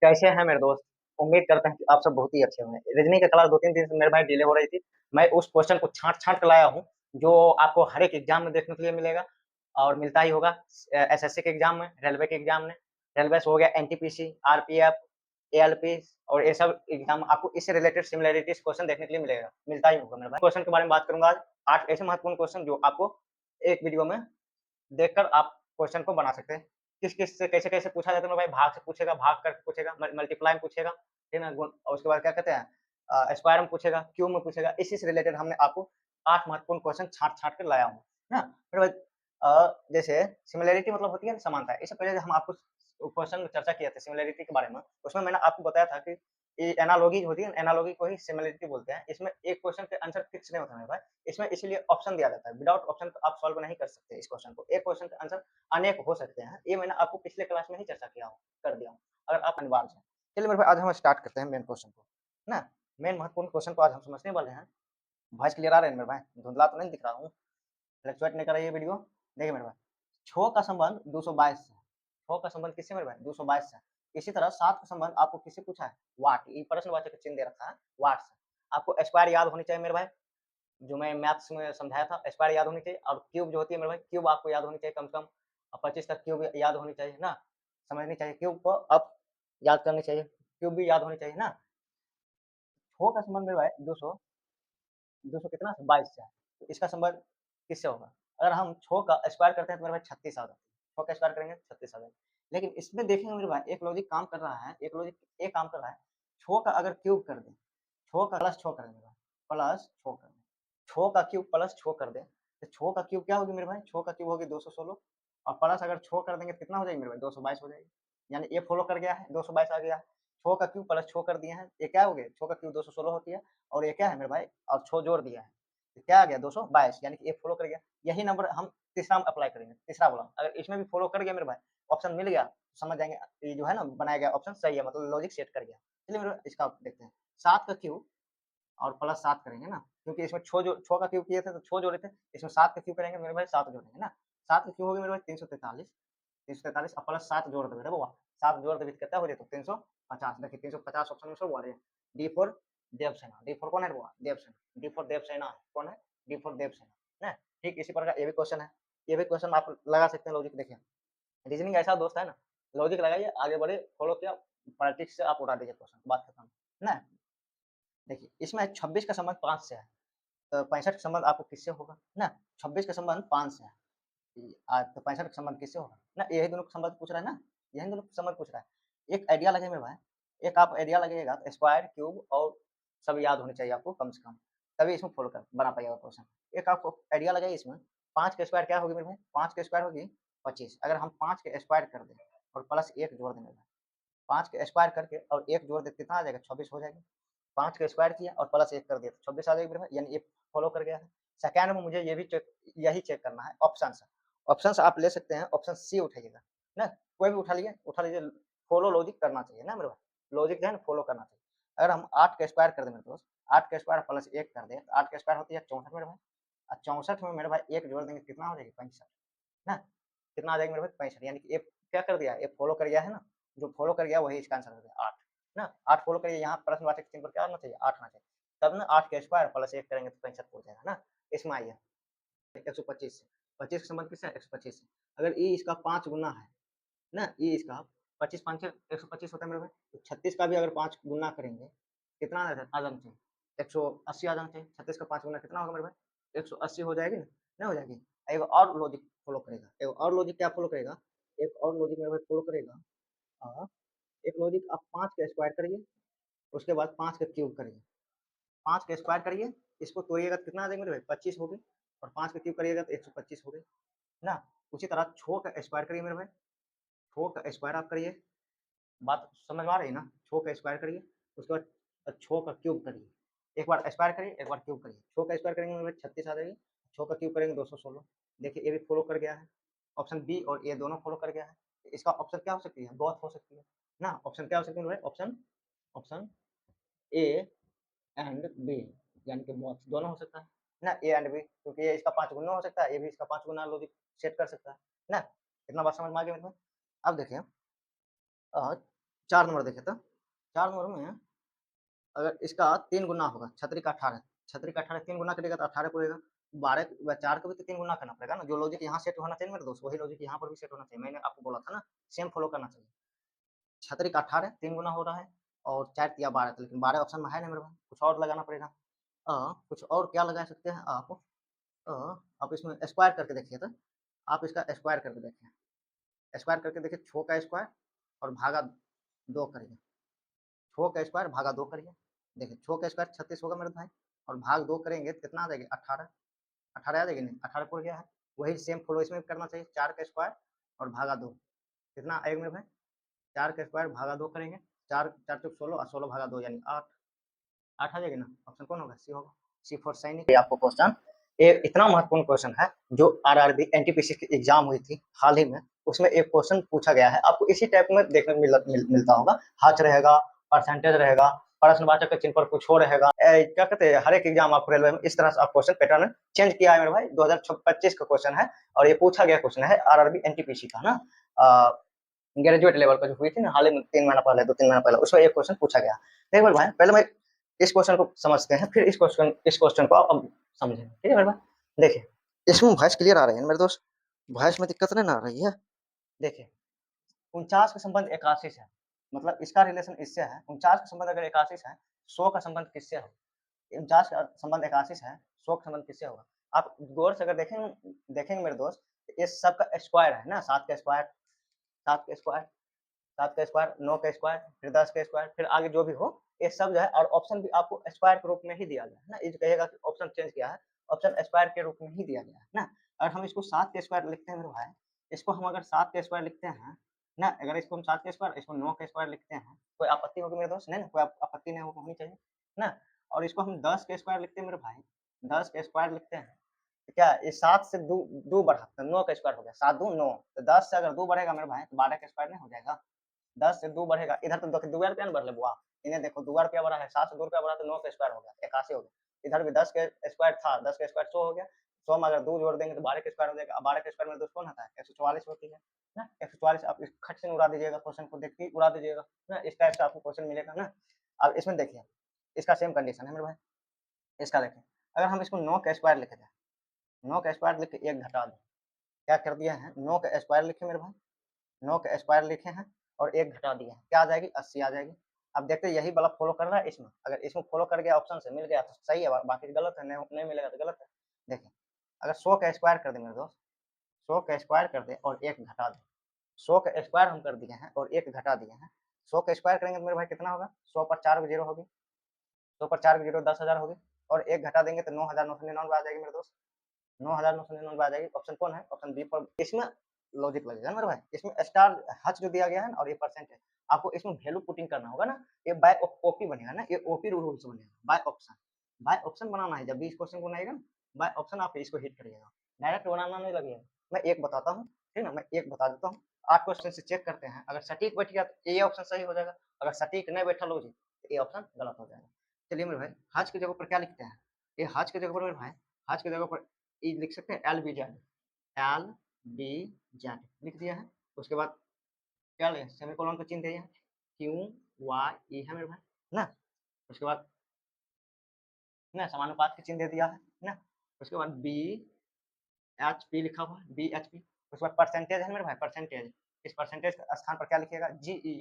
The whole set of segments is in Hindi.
कैसे हैं मेरे दोस्त? उम्मीद करते हैं कि आप सब बहुत ही अच्छे होंगे। रीज़निंग की क्लास 2-3 दिन से मेरे भाई डिले हो रही थी। मैं उस क्वेश्चन को छाँट-छाँट के लाया हूँ, जो आपको हर एक एग्ज़ाम में देखने के लिए मिलेगा और मिलता ही होगा। एसएससी के एग्ज़ाम में, रेलवे के एग्ज़ाम में, रेलवे से हो गया एनटीपीसी, आरपीएफ, एएलपी और ये सब एग्ज़ाम आपको इससे रिलेटेड सिमिलैरिटीज़ क्वेश्चन देखने के लिए मिलेगा, मिलता ही होगा मेरे भाई। क्वेश्चन के बारे में बात करूँगा आज, 8 ऐसे महत्वपूर्ण क्वेश्चन जो आपको एक वीडियो में देखकर आप क्वेश्चन को बना सकते हैं। किस-किस से कैसे-कैसे पूछा जाता है ना भाई, भाग से पूछेगा, भाग करके पूछेगा, मल्टीप्लाई में पूछेगा, ठीक है ना? गुण और उसके बाद क्या कहते हैं स्क्वायर में पूछेगा, क्यूब में पूछेगा, इसी से रिलेटेड हमने आपको 8 महत्वपूर्ण क्वेश्चन छाँट-छाँट के लाया हूँ, है ना? फिर भाई जैसे सिमिलैरिटी मतलब होती है ना समानता। इससे पहले हम आपको क्वेश्चन में चर्चा किए थे सिमिलैरिटी के बारे में, उसमें मैंने आपको बताया था कि ये एनालॉगी होती है, एनालॉगी को ही सिमिलैरिटी बोलते हैं। इसमें एक क्वेश्चन के आंसर फिक्स नहीं होता है भाई, इसमें इसीलिए ऑप्शन दिया जाता है। विदाउट ऑप्शन आप सॉल्व नहीं कर सकते इस क्वेश्चन को। एक क्वेश्चन के आंसर अनेक हो सकते हैं। ये मैंने आपको पिछले क्लास में ही चर्चा किया हूँ कर दिया हूँ, अगर आप अनिवार्य हैं। चलिए मेरे भाई आज हम स्टार्ट करते हैं मेन क्वेश्चन को, है ना? मेन महत्वपूर्ण क्वेश्चन को आज हम समझने वाले हैं। वॉइस क्लियर आ रहा है मेरे भाई? धुंधला तो नहीं दिख रहा हूँ? फ्लक्चुएट नहीं कर रही है वीडियो? देखिए मेरे भाई, छो का संबंध 222 से है। छो का संबंध किससे मेरे भाई? 222 से है। इसी तरह 7 का संबंध आपको किससे पूछा है? वाट। ये प्रश्नवाचक का चिन्ह दे रखा है, वाट से। आपको स्क्वायर याद होनी चाहिए मेरे भाई, जो मैं मैथ्स में समझाया था, स्क्वायर याद होनी चाहिए और क्यूब जो होती है मेरे भाई, क्यूब आपको याद होनी चाहिए कम से कम 25 तक क्यूब याद होनी चाहिए ना, समझनी चाहिए क्यूब को अब याद करनी चाहिए, क्यूब भी याद होनी चाहिए ना। 6 का संबंध मेरे भाई 200 200 कितना 22 से है, तो इसका संबंध किससे होगा? अगर हम 6 का स्क्वायर करते हैं तो मेरे भाई 36 आ जाता है, 6 का स्क्वायर करेंगे 36 आ जाएगा। लेकिन इसमें देखेंगे मेरे भाई एक लॉजिक काम कर रहा है, एक लॉजिक ये काम कर रहा है, 6 का अगर क्यूब कर दें, 6 का प्लस 6 कर दें मेरे भाई, प्लस 6 कर दें। 6 का क्यूब प्लस 6 कर दें, तो 6 का क्यूब क्या होगी मेरे भाई? 6 का क्यूब होगी 216 और प्लस अगर 6 कर देंगे तो कितना हो जाएगी मेरे भाई? 222 हो जाएगी। यानी ये फॉलो कर गया है, 222 आ गया है। 6 का क्यूब प्लस 6 कर दिए हैं, ये क्या हो गया? 6 का क्यूब 216 होती है और ये क्या है मेरे भाई? और 6 जोड़ दिया है, तो क्या आ गया? 222 यानी कि ये फॉलो कर गया। यही नंबर हम तीसरा में अप्लाई करेंगे, तीसरा वाला। अगर इसमें भी फॉलो कर गया मेरे भाई, ऑप्शन मिल गया, तो समझ जाएँगे ये जो है ना बनाया गया ऑप्शन सही है, मतलब लॉजिक सेट कर गया। चलिए मेरे इसका देखते हैं। 7 का क्यूब और प्लस 7 करेंगे ना, क्योंकि इसमें 6 का क्यूब किए थे तो 6 जोड़े थे, इसमें 7 का क्यूब करेंगे मेरे भाई 7 जोड़ेंगे ना। 7 का क्यूब हो गया मेरे भाई 343, 343 और प्लस 7 जोड़ देंगे रे बउआ, 7 जोड़ देंगे तो कितना हो जाता? 350। देखिए 350 ऑप्शन में सब बोल रहे हैं। D for Devasena, D for कौन है रे बउआ? देवसेना, डी फॉर देवसेना कौन है? डी फॉर देवसेना, हैं? ठीक इसी प्रकार ये भी क्वेश्चन है, ये भी क्वेश्चन आप लगा सकते हैं लॉजिक देखिए। रीजनिंग ऐसा दोस्त है ना, लॉजिक लगाइए, आगे बढ़े, फॉलो किया, पॉलिटिक्स से आप उड़ा दीजिए क्वेश्चन, बात खत्म, है ना? देखिए इसमें 26 का संबंध 5 से है, तो 65 का संबंध आपको किससे होगा? ना 26 का संबंध 5 से है, तो 65 का संबंध किससे होगा? ना यही दोनों का संबंध पूछ रहा है ना, यही दोनों का संबंध पूछ रहा है। एक आइडिया लगे मेरे भाई, एक आप आइडिया लगेगा तो स्क्वायर, क्यूब और सब याद होने चाहिए आपको कम से कम, तभी इसमें फॉलो कर बना पाइएगा क्वेश्चन। एक आपको आइडिया लगाइए इसमें, 5 का स्क्वायर क्या होगी मेरे भाई? 5 का स्क्वायर होगी 25, अगर हम 5 के स्क्वायर कर दें और प्लस 1 जोड़ दें मेरे भाई, 5 के स्क्वायर करके और 1 जोड़ दें कितना आ जाएगा? 26 हो जाएगा। 5 का स्क्वायर किया और प्लस 1 कर दिया तो 26 आ जाएगी मेरे भाई, यानी ये फॉलो कर गया है। सेकंड में मुझे ये भी चेक यही चेक करना है ऑप्शंस। ऑप्शंस आप ले सकते हैं, ऑप्शन सी उठाइएगा, ना कोई भी उठा लीजिए, फॉलो लॉजिक करना चाहिए ना मेरे भाई, लॉजिक जो है ना फॉलो करना चाहिए। अगर हम 8 का स्क्वायर कर दें मेरे दोस्त, 8 का स्क्वायर प्लस 1 कर दें, तो 8 का स्क्वायर होती है 64 मेरे भाई, और 64 में मेरे भाई 1 जोड़ देंगे कितना हो जाएगी? 65, ना कितना आ जाएगा मेरे भाई? 65, यानी कि ये क्या कर दिया? ये फॉलो कर गया है ना, जो फॉलो कर गया वही इसका आंसर हो गया 8, ना 8 फॉलो करिए, यहाँ प्रश्नवाचक चिन्ह पर क्या आना चाहिए? 8 आना चाहिए। तब ना 8 का स्क्वायर प्लस 1 करेंगे तो 65 हो जाएगा ना, इसमें आइए 125 से, 25 का संबंध किससे है? 125 से। अगर ये इसका 5 गुना है ना, ये इसका 25 5 छः 125 होता है मेरे भाई, तो 36 का भी अगर 5 गुना करेंगे, कितना आ जाना चाहिए? 180 आ जाना चाहिए। 36 का 5 गुना कितना होगा मेरे भाई? 180 हो जाएगी ना? नहीं हो जाएगी? एक और लॉजिक फॉलो करेगा, एक और लॉजिक क्या फॉलो करेगा? एक और लॉजिक मेरे भाई फॉलो करेगा, एक लॉजिक आप 5 का स्क्वायर करिए, उसके बाद 5 का क्यूब करिए। 5 का स्क्वायर करिए, इसको तोड़िएगा तो कितना आ जाएगा मेरे भाई? 25 हो गई, और 5 का क्यूब करिएगा तो 125 हो गई, ना? उसी तरह 6 का स्क्वायर करिए मेरे भाई, 6 का स्क्वायर आप करिए, बात समझ में आ रही है ना? 6 का स्क्वायर करिए, उसके बाद 6 का क्यूब करिए। एक बार स्क्वायर करिए, एक बार क्यूब करिए। 6 का स्क्वायर करेंगे मेरे भाई 36 आ जाएगी, 6 का क्यूब करेंगे 216। देखिए ये भी फॉलो कर गया है, ऑप्शन बी और ए दोनों फॉलो कर गया है। इसका ऑप्शन क्या हो सकती है? बोथ हो सकती है, ना? ऑप्शन क्या हो सकती है मेरे भाई? Option option A and B, यानी कि बोथ दोनों हो सकता है ना, ए एंड बी, क्योंकि ये इसका 5 गुना हो सकता है, ये भी इसका 5 गुना लॉजिक सेट कर सकता है ना? इतना बात समझ में आ गया मेरे को? अब देखिए 4 नंबर देखे तो 4 नंबर में अगर इसका 3 गुना होगा, छतरी का 18, छतरी का 18 3 गुना करेगा तो 18 पूरेगा, 12 4 को भी तो 3 गुना करना पड़ेगा ना, जो लॉजिक यहाँ सेट होना चाहिए मेरे दोस्त, वही लॉजिक यहाँ पर भी सेट होना चाहिए, मैंने आपको बोला था ना, सेम फॉलो करना चाहिए। छतरी का 18 3 गुना हो रहा है और 4 तिया 12, लेकिन 12 ऑप्शन में है ना मेरे भाई, कुछ और लगाना पड़ेगा। कुछ और क्या लगा सकते हैं आप इसमें स्क्वायर करके देखिए तो, आप इसका स्क्वायर करके देखिए, स्क्वायर करके देखिए, 6 का स्क्वायर और भागा 2 करिए, 6 का स्क्वायर भागा 2 करिए, देखिए 6 का स्क्वायर 36 होगा मेरे भाई, और भाग 2 करेंगे तो कितना आ जाएगी 18, 18 आ जाएगी नहीं, 18 पूर गया है, वही सेम फॉलो इसमें भी करना चाहिए, 4 का स्क्वायर और भागा 2, कितना आएगा मेरे भाई, 4 का स्क्वायर भागा 2 करेंगे, 4 4 चौक 16 और 16 भागा 2 यानी 8, 8 आ जाएगी ना, ऑप्शन कौन होगा, सी होगा, सी फॉर सैनिक। ये आपको क्वेश्चन, ये इतना महत्वपूर्ण क्वेश्चन है, जो आरआरबी एनटीपीसी की एग्जाम हुई थी हाल ही में, उसमें एक क्वेश्चन पूछा गया है, आपको इसी टाइप में देखने को मिलता होगा, हच रहेगा, परसेंटेज रहेगा, प्रश्नवाचक के चिन्ह पर कुछ हो रहेगा, क्या कहते हैं, हर एक एग्जाम आपको रेलवे में इस तरह से आप क्वेश्चन पैटर्न चेंज किया है मेरे भाई, 2025 का क्वेश्चन है, और ये पूछा गया क्वेश्चन है आरआरबी एनटीपीसी का ना, ग्रेजुएट लेवल पर जो हुई थी ना हाल ही में, 3 महीना पहले, 2-3 महीना पहले, उसमें एक क्वेश्चन पूछा गया। एक बार भाई पहले मैं इस क्वेश्चन को समझते हैं, फिर इस क्वेश्चन को आप समझेंगे, ठीक है मेरे भाई। देखिए इसमें वॉइस क्लियर आ रही है मेरे दोस्त, वॉइस में दिक्कत नहीं ना आ रही है। देखिए 49 का संबंध 81 से है, मतलब इसका रिलेशन इससे है, 49 का संबंध अगर 81 से है, 100 का संबंध किससे है, 49 का संबंध 81 से है, 100 का संबंध किससे होगा, आप गौर से अगर देखेंगे मेरे दोस्त, ये सबका स्क्वायर है ना, 7 का स्क्वायर, 7 का स्क्वायर, 7 का स्क्वायर, 9 का स्क्वायर, फिर 10 का स्क्वायर, फिर आगे जो भी हो, ये सब जो है, और ऑप्शन भी आपको स्क्वायर के रूप में ही दिया गया है ना, ये जो कहेगा कि ऑप्शन चेंज किया है, ऑप्शन स्क्वायर के रूप में ही दिया गया है ना। अगर हम इसको 7 के स्क्वायर लिखते हैं मेरे भाई, इसको हम अगर 7 के स्क्वायर लिखते हैं ना, अगर इसको हम 7 के स्क्वायर, इसको 9 के स्क्वायर लिखते हैं, कोई आपत्ति होगी मेरे दोस्त, नहीं ना, कोई आपत्ति नहीं होनी चाहिए ना। और इसको हम 10 के स्क्वायर लिखते हैं मेरे भाई, 10 के स्क्वायर लिखते हैं, तो क्या ये 7 से 2 बढ़ाते हैं, 9 का स्क्वायर हो गया, 7 2 9, तो 10 से अगर 2 बढ़ेगा मेरे भाई तो 12 का स्क्वायर नहीं हो जाएगा, 10 से 2 बढ़ेगा, इधर तो देखो 2 रुपया बढ़ बुआ, इन्हें देखो 2 रुपया बढ़ा है, 7 से 2 रुपया बढ़ा तो 9 का स्क्वायर हो गया, 81 हो गया, इधर भी 10 के स्क्वायर था, 10 का स्क्वायर 100 हो गया, 100 में अगर 2 जोड़ देंगे तो 12 का स्क्वायर हो जाएगा, 12 के स्क्वायर में दोस्त कौन आता है, 144 होती है ना, 144 आप खट से उड़ा दीजिएगा, क्वेश्चन को देखते ही उड़ा दीजिएगा ना, इस टाइप से आपको क्वेश्चन मिलेगा ना। अब इसमें देखिए, इसका सेम कंडीशन है मेरे भाई, इसका देखिए, अगर हम इसको 9 का स्क्वायर लिखे जाए, 9 का स्क्वायर लिख के 1 घटा दें, क्या कर दिया है, 9 का स्क्वायर लिखे मेरे भाई, 9 का स्क्वायर लिखे हैं और 1 घटा दिया है, क्या आ जाएगी, 80 आ जाएगी। अब देखते हैं यही वाला फॉलो कर रहा है इसमें, अगर इसमें फॉलो कर गया ऑप्शन से मिल गया तो सही है, बाकी गलत है, नहीं मिलेगा तो गलत है। देखिए अगर 100 का स्क्वायर कर दें मेरे दोस्त, 100 का स्क्वायर कर दें और 1 घटा दें, 100 का स्क्वायर हम कर दिए हैं और 1 घटा दिए हैं, 100 का स्क्वायर करेंगे तो मेरे भाई कितना होगा, 100 पर 4 जीरो होगी, 100 पर 4 जीरो 10,000 होगी, और 1 घटा देंगे तो 9,999 आ जाएगी मेरे दोस्त, 9,999 आ जाएगी, ऑप्शन कौन है, ऑप्शन बी पर। इसमें लॉजिक लगेगा मेरे भाई, इसमें स्टार हच जो दिया गया है और ये परसेंट है, आपको इसमें वैल्यू पुटिंग करना होगा ना, ये बाय ओपी बनेगा ना, ये ओपी रूल से बनेगा, बाय ऑप्शन, बाय ऑप्शन बनाना है, जब भी इस क्वेश्चन को बनाएगा बाय ऑप्शन आप इसको हिट करिएगा, डायरेक्ट बनाना नहीं लगेगा। मैं एक बताता हूँ, ठीक ना, मैं एक बता देता हूँ, 8 क्वेश्चन से चेक करते हैं, अगर सटीक बैठ गया तो ये ऑप्शन सही हो जाएगा, अगर सटीक नहीं बैठा लॉजिक तो ये ऑप्शन गलत हो जाएगा। चलिए मेरे भाई हज की जगह पर क्या लिखते हैं, ये हज की जगह पर मेरे भाई, हज की जगह पर ये लिख सकते हैं L B Z, L B Z लिख दिया है, उसके बाद क्या लें, सेमीकोलन का चिन्ह दिया है, क्यू वाई ई है मेरे भाई ना, उसके बाद ना समानुपात का चिन्ह दे दिया है ना, उसके बाद बी एच पी लिखा हुआ है, बी एच पी, उसके बाद परसेंटेज है मेरे भाई, परसेंटेज, इस परसेंटेज के स्थान पर क्या लिखिएगा, जी ई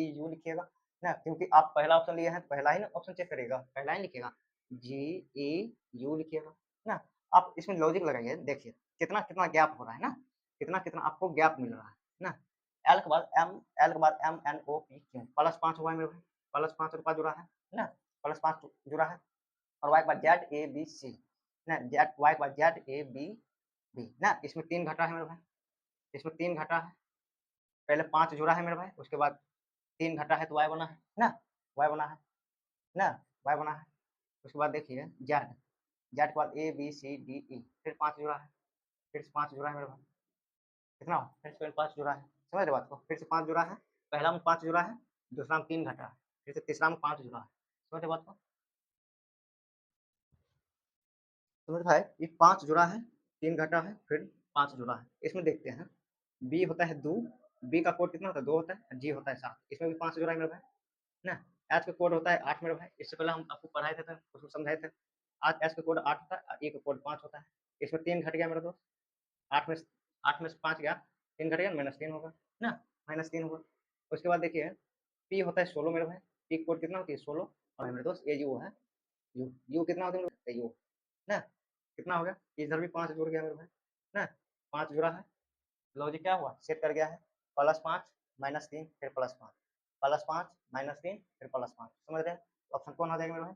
यू लिखिएगा ना, क्योंकि आप पहला ऑप्शन लिए हैं, पहला ही ना ऑप्शन चेक करिएगा, पहला ही लिखिएगा, जी ई यू लिखिएगा ना। आप इसमें लॉजिक लगाइए, देखिए कितना कितना गैप हो रहा है ना, कितना कितना आपको गैप मिल रहा है ना, एल के बाद एम, एल के बाद M N O P Q, plus 5 हुआ है मेरे भाई, प्लस 5 रुपया जुड़ा है ना, प्लस 5 जुड़ा है, और वाई के बाद जेड ए बी सी ना, जेड वाई के बाद जेड ए बी बी ना, इसमें 3 घटा है मेरे भाई, इसमें 3 घटा है, पहले 5 जुड़ा है मेरे भाई, उसके बाद 3 घटा है तो वाई बना है ना, वाई बना है ना, वाई बना है, उसके बाद देखिए जेड, जेड के बाद A B C D E, फिर 5 जुड़ा है, फिर से 5 जुड़ा है मेरे भाई, कितना फिर से 5 जुड़ा है, समझ रहे बात को, फिर से 5 जुड़ा है, पहला में 5 जुड़ा है, दूसरा में 3 घटा है, फिर से तीसरा में 5 जुड़ा है, समझ रहे बात को, समझ भाई, ये 5 जुड़ा है, 3 घटा है, फिर 5 जुड़ा है, इसमें देखते हैं बी होता है 2, बी का कोड कितना होता है 2 होता है, जी होता है 7, इसमें भी 5 जोड़ा है मेरे भाई, ना। एच का कोड होता है 8 मेरे भाई, इससे पहले हम आपको पढ़ाए थे, उसको समझाए थे। आज एच का कोड 8 होता है, ए का कोड 5 होता है, इसमें 3 घट गया मेरे दोस्त, 8 में 8 में से 5 गया, 3 घट गया, -3 होगा ना, -3 होगा। उसके बाद देखिए पी होता है 16 मेरे भाई, पी का कोड कितना होती है 16, और मेरे दोस्त ये यू है, यू कितना होता है मेरे भाई, यू ना, कितना हो गया, इधर भी 5 जुड़ गया मेरे भाई, ना 5 जुड़ा है। लो जी क्या हुआ, सेट कर गया है, +5 -3 फिर +5, +5 -3 फिर +5, समझ रहे हैं? ऑप्शन कौन आ जाएगा मेरे भाई?